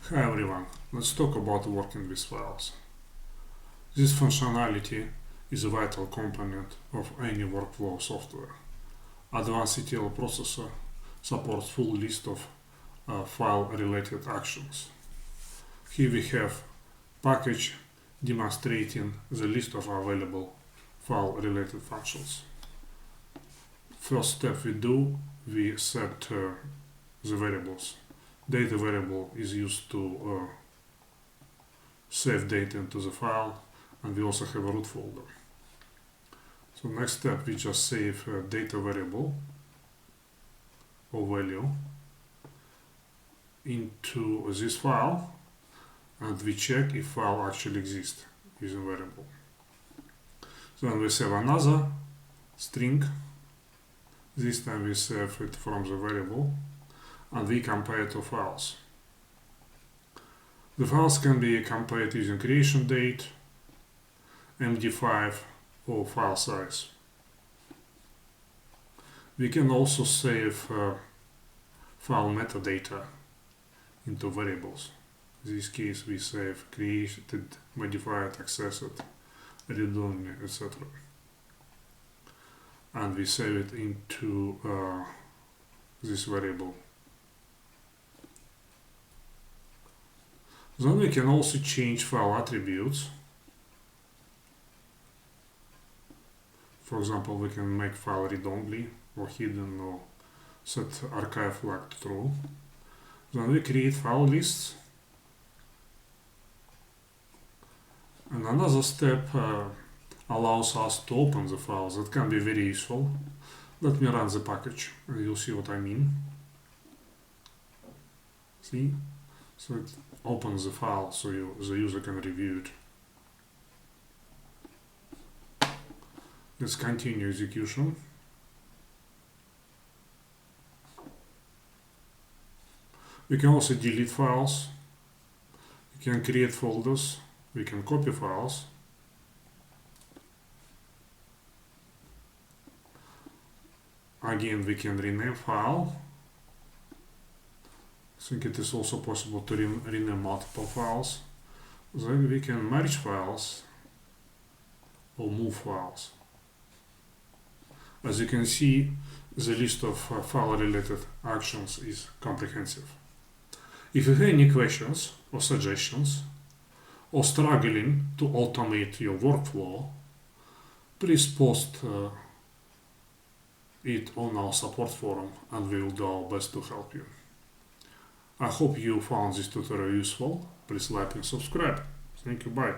Hi everyone, let's talk about working with files. This functionality is a vital component of any workflow software. Advanced ETL Processor supports full list of file-related actions. Here we have package demonstrating the list of available file-related functions. First step we do, we set the variables. Data variable is used to save data into the file, and we also have a root folder. So next step, we just save a data variable or value into this file, and we check if file actually exists using variable. Then we save another string. This time we save it from the variable, and we compare to files. The files can be compared using creation date, MD5, or file size. We can also save file metadata into variables. In this case, we save created, modified, accessed, read-only, etc. And we save it into this variable. Then we can also change file attributes. For example, we can make file read-only or hidden, or set archive flag to true. Then we create file lists. And another step allows us to open the files. That can be very useful. Let me run the package and you'll see what I mean. See? So it opens the file so the user can review it. Let's continue execution. We can also delete files. We can create folders. We can copy files. Again, we can rename file. I think it is also possible to rename multiple files. Then we can merge files or move files. As you can see, the list of file-related actions is comprehensive. If you have any questions or suggestions, or struggling to automate your workflow, please post it on our support forum, and we will do our best to help you. I hope you found this tutorial useful. Please like and subscribe. Thank you. Bye.